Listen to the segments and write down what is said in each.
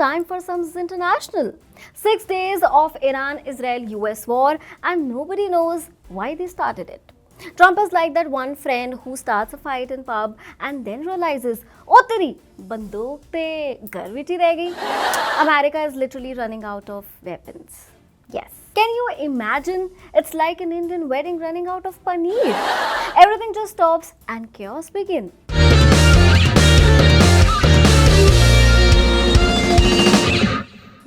time for some international. 6 days of Iran-Israel-US war and nobody knows why they started it. Trump is like that one friend who starts a fight in pub and then realizes, oh teri, banduk te ghar vich hi reh gayi. America is literally running out of weapons. Yes. Can you imagine? It's like an Indian wedding running out of paneer. Everything just stops and chaos begins.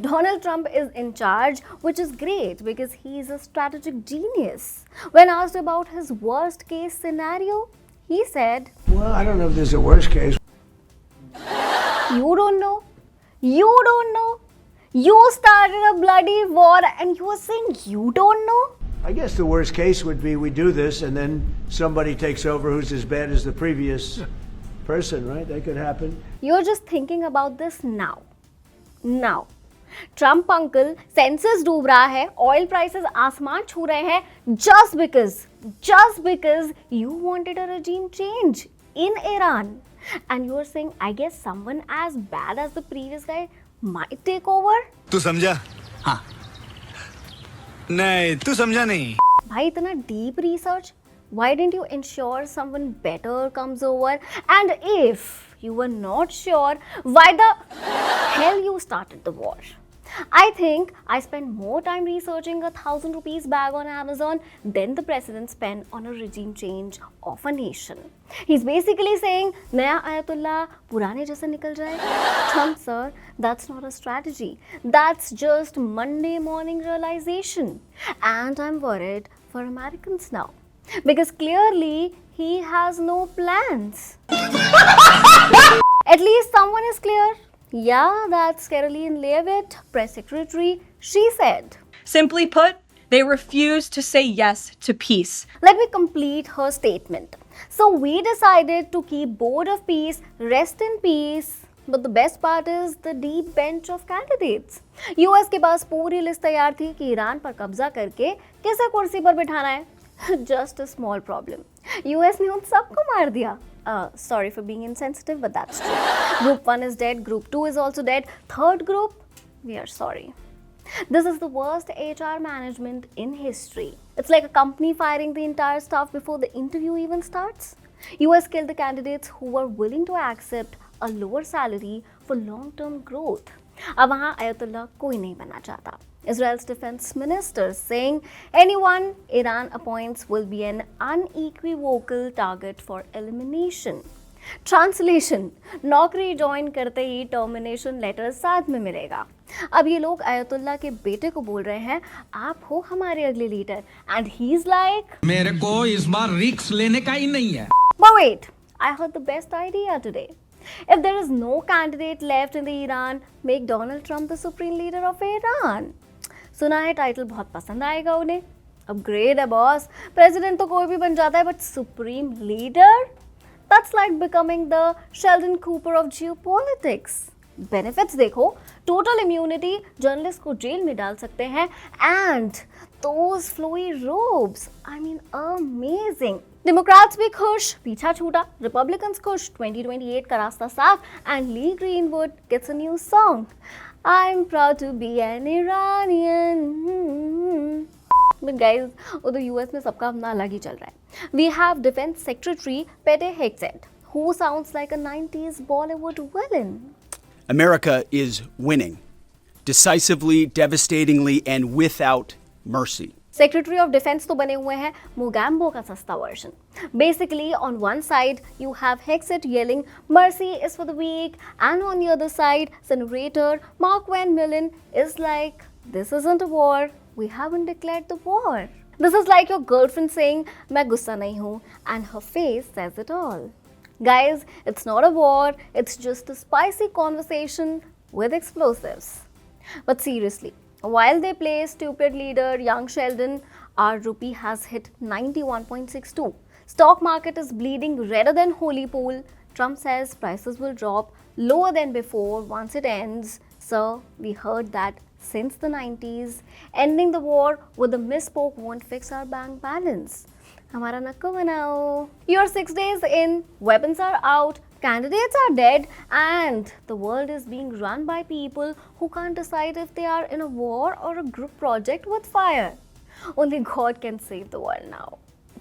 Donald Trump is in charge, which is great because he is a strategic genius. When asked about his worst case scenario, he said, well, I don't know if there's a worst case. You don't know? You don't know? You started a bloody war and you are saying you don't know? I guess the worst case would be we do this and then somebody takes over who's as bad as the previous person, right? That could happen. You're just thinking about this now. Now. Trump uncle census डूब रहा है, oil prices आसमान छू रहे हैं just because you wanted a regime change in Iran. And you are saying, I guess someone as bad as the previous guy might take over? तू समझा? हाँ. नहीं, तू समझा नहीं. भाई इतना deep research? Why didn't you ensure someone better comes over? And if you were not sure, why the hell you started the war? I think I spent more time researching a 1,000 rupees bag on Amazon than the president spent on a regime change of a nation. He's basically saying, Naya Ayatollah purane jaisa nikal jaye. Trump sir, that's not a strategy. That's just Monday morning realization. And I'm worried for Americans now. Because clearly he has no plans. At least someone is clear. Yeah, that's Caroline Leavitt, press secretary. She said, simply put, they refuse to say yes to peace. Let me complete her statement. So we decided to keep Board of Peace, rest in peace. But the best part is the deep bench of candidates. US के पास पूरी list तैयार थी कि Iran पर कब्जा करके किसे कुर्सी पर बिठाना है. Just a small problem. US ने उन सबको मार दिया. Sorry for being insensitive, but that's true. Group 1 is dead, Group 2 is also dead. Third group, we are sorry. This is the worst HR management in history. It's like a company firing the entire staff before the interview even starts. US killed the candidates who were willing to accept a lower salary for long-term growth. अब वहाँ अयतुल्ला कोई नहीं बनना चाहता. Israel's defense minister saying anyone Iran appoints will be an unequivocal target for elimination. Translation: नौकरी join करते ही termination letter साथ में मिलेगा. अब ये लोग अयतुल्ला के बेटे को बोल रहे हैं, आप हो हमारे अगले लीडर, and he's like, मेरे को इस बार रिस्क लेने का ही नहीं है. But wait, I heard the best idea today. If there is no candidate left in the Iran, make Donald Trump the supreme leader of Iran. सुना है टाइटल बहुत पसंद आएगा उन्हें. अपग्रेड है बॉस. प्रेसिडेंट तो कोई भी बन जाता है, but supreme leader? That's like becoming the Sheldon Cooper of geopolitics. Benefits देखो, total immunity, जर्नलिस्ट को जेल में डाल सकते हैं, and those flowy robes, I mean amazing. Democrats भी खुश, पीछा छूटा. Republicans खुश, 2028 का रास्ता साफ, and Lee Greenwood gets a new song. I'm proud to be an Iranian. But guys, उधर US में सबका अपना अलग ही चल रहा है. We have Defense Secretary Pete Hegseth, who sounds like a 90s Bollywood villain. America is winning, decisively, devastatingly, and without mercy. Secretary of Defense तो बने हुए हैं Mogambo का सस्ता version. Basically, on one side, you have Hegseth yelling, "Mercy is for the weak," and on the other side, Senator Mark Van Millen is like, "This isn't a war. We haven't declared the war." This is like your girlfriend saying, "मैं गुस्सा नहीं हूँ," and her face says it all. Guys, it's not a war. It's just a spicy conversation with explosives. But seriously, while they play stupid leader young Sheldon, our rupee has hit 91.62. Stock market is bleeding redder than holy pool. Trump says prices will drop lower than before once it ends. Sir, we heard that since the 90s. Ending the war with a misspoke won't fix our bank balance. हमारा नक्को बनाओ. You're 6 days in, weapons are out, Candidates are dead and the world is being run by people who can't decide if they are in a war or a group project with fire. Only God can save the world now.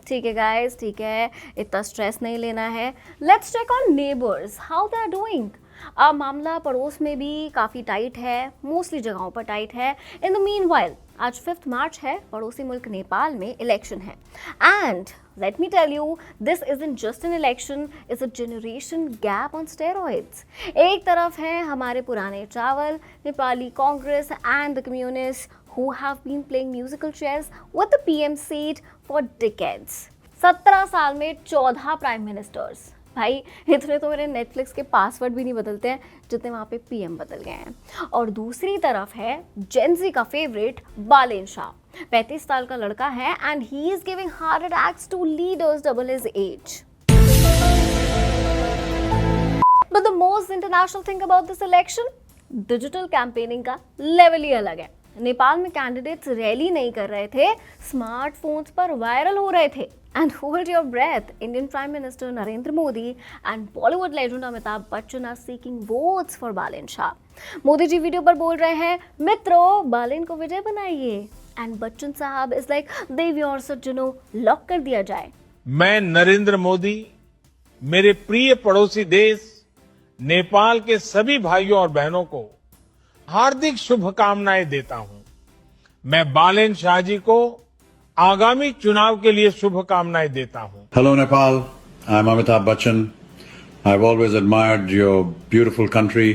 ठीक है guys, ठीक है, इतना stress नहीं लेना है. Let's check on neighbors, how they are doing. अब मामला पड़ोस में भी काफ़ी टाइट है, मोस्टली जगहों पर टाइट है. इन द मीन वाइल आज 5 मार्च है, पड़ोसी मुल्क नेपाल में इलेक्शन है. And let me tell you, this isn't just an election, it's a generation gap on steroids. एक तरफ है हमारे पुराने चावल, Nepali Congress and the communists who have been playing musical chairs with the PM seat for decades. 17 साल में 14 prime ministers. भाई इतने तो मेरे नेटफ्लिक्स के पासवर्ड भी नहीं बदलते हैं जितने वहाँ पे पीएम बदल गए हैं. और दूसरी तरफ है जेनजी का फेवरेट बालेन शाह. 35 साल का लड़का है and he is giving heart attacks to leaders double his age. But the most international thing about this election, digital campaigning का लेवल ही अलग है. नेपाल में कैंडिडेट्स रैली नहीं कर रहे थे, स्मार्टफोन्स पर वायरल हो रहे थे. And hold your breath, Indian Prime Minister Narendra Modi and Bollywood legend Amitabh Bachchan are seeking votes for Balen Shah. Modi ji video पर बोल रहे हैं, मित्रों बालेन को विजय बनाइए. एंड बच्चन साहब इज लाइक, देवी और सज्जनों लॉक कर दिया जाए. मैं नरेंद्र मोदी, मेरे प्रिय पड़ोसी देश नेपाल के सभी भाइयों और बहनों को हार्दिक शुभकामनाएं देता हूं. मैं बालेन शाह जी को आगामी चुनाव के लिए शुभकामनाएं देता हूं. Hello Nepal, I'm Amitabh Bachchan. I've always admired your beautiful country,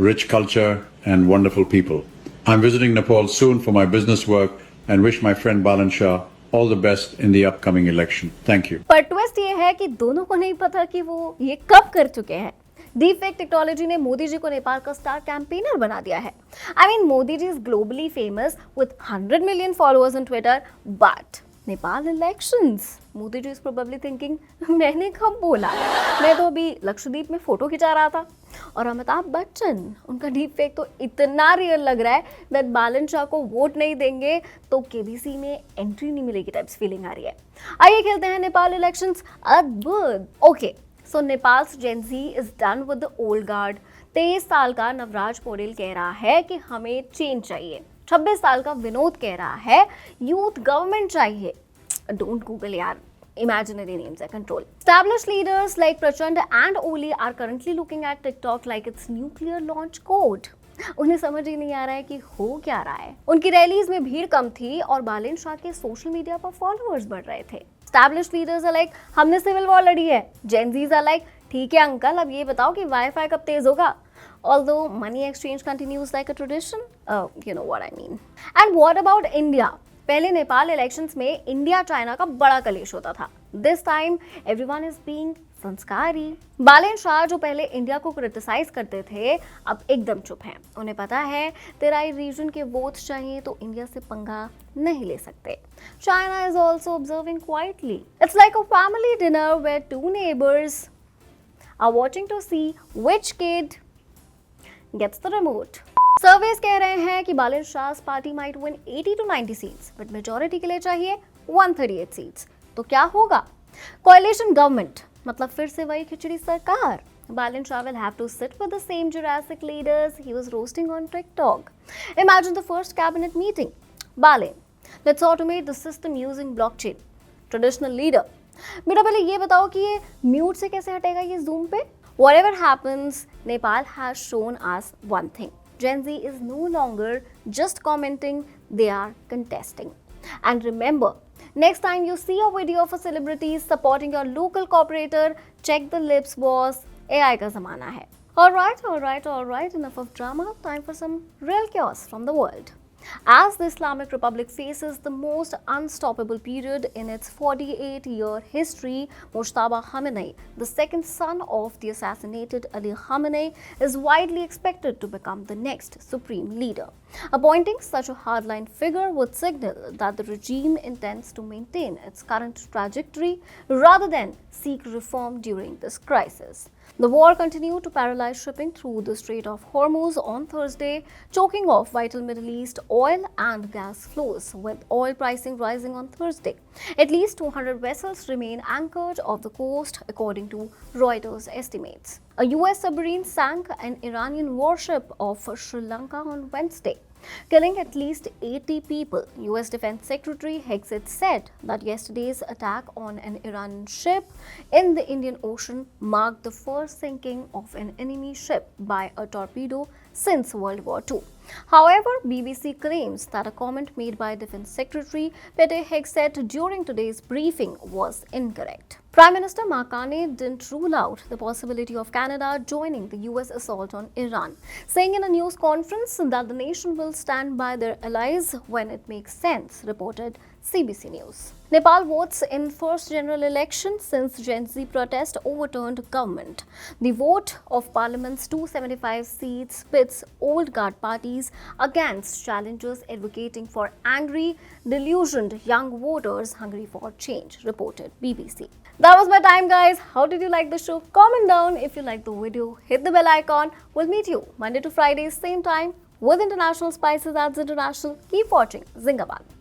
rich culture and wonderful people. I'm visiting Nepal soon for my business work and wish my friend Balan Shah all the best in the upcoming election. Thank you. पर twist ये है कि दोनों को नहीं पता कि वो ये कब कर चुके हैं. डीपफेक टेक्नोलॉजी ने मोदी जी को नेपाल का स्टार कैंपेनर बना दिया है. I mean Modi ji is globally famous with 100 million followers on Twitter, but Nepal elections, Modi ji is probably thinking मैंने कब बोला, मैं तो अभी लक्षद्वीप में फोटो खिंचा रहा था. और अमिताभ बच्चन, उनका डीपफेक तो इतना रियल लग रहा है दैट बालन शाह को वोट नहीं देंगे तो केबीसी में एंट्री नहीं मिलेगी टाइप्स फीलिंग आ रही है. आइए खेलते हैं नेपाल इलेक्शंस. अद्भुत. Okay, so Nepal's Gen Z is done with the old guard. 23 साल का नवराज पौडेल कह रहा है कि हमें चेंज चाहिए. 26 साल का विनोद कह रहा है यूथ गवर्नमेंट चाहिए. डोंट गूगल यार, imaginary names are control. Established leaders like Prachand and Oli are currently looking at TikTok like it's nuclear launch code. उन्हें समझ ही नहीं आ रहा है कि हो क्या रहा है. उनकी रैलीज में भीड़ कम थी और बालेन शाह के सोशल मीडिया पर फॉलोअर्स बढ़ रहे थे. Established leaders are like, हमने सिविल वॉर लड़ी है. Gen Zs are like, ठीक है अंकल, अब ये बताओ कि वाईफाई कब तेज होगा. Although money exchange continues like a tradition, you know what I mean. And what about India? पहले नेपाल इलेक्शंस में इंडिया चाइना का बड़ा कलेश होता था. This time everyone is being संस्कारी. बालेन शाह जो पहले इंडिया को क्रिटिसाइज करते थे अब एकदम चुप हैं. उन्हें पता है तेराई रीजन के वोट्स चाहिए तो इंडिया से पंगा नहीं ले सकते. China is also observing quietly. It's like a family dinner where 2 neighbors are watching to see which kid gets the remote. Surveys कह रहे हैं कि Balen Shah party might win 80 to 90 seats, but majority के लिए चाहिए 138 सीट्स. तो क्या होगा? कोalition गवर्नमेंट, मतलब फिर से वही खिचड़ी सरकार. Balen Shah will have to sit with the same Jurassic leaders he was roasting on TikTok. Imagine the first cabinet meeting. Balen, let's automate the system using blockchain. Traditional leader. बेटा पहले ये बताओ कि ये म्यूट से कैसे हटेगा ये जूम पे? Whatever happens, Nepal has shown us one thing. Gen Z is no longer just commenting, they are contesting. And remember, next time you see a video of a celebrity supporting your local cooperator, check the lips boss, AI का ज़माना है. Alright, enough of drama, time for some real chaos from the world. As the Islamic Republic faces the most unstoppable period in its 48-year history, Mujtaba Khamenei, the second son of the assassinated Ali Khamenei, is widely expected to become the next supreme leader. Appointing such a hardline figure would signal that the regime intends to maintain its current trajectory rather than seek reform during this crisis. The war continued to paralyze shipping through the Strait of Hormuz on Thursday, choking off vital Middle East oil and gas flows, with oil pricing rising on Thursday. At least 200 vessels remain anchored off the coast, according to Reuters estimates. A US submarine sank an Iranian warship off Sri Lanka on Wednesday, killing at least 80 people. US Defense Secretary Hegseth said that yesterday's attack on an Iranian ship in the Indian Ocean marked the first sinking of an enemy ship by a torpedo since World War II. However, BBC claims that a comment made by Defense Secretary Pete Hegseth during today's briefing was incorrect. Prime Minister Mark Carney didn't rule out the possibility of Canada joining the US assault on Iran, saying in a news conference that the nation will stand by their allies when it makes sense, reported CBC News. Nepal votes in first general election since Gen Z protest overturned government. The vote of parliament's 275 seats pits old guard parties against challengers advocating for angry, delusioned young voters hungry for change, reported BBC. That was my time, guys. How did you like the show? Comment down if you liked the video. Hit the bell icon. We'll meet you Monday to Friday, same time with International Spices Ads International. Keep watching Zingabad.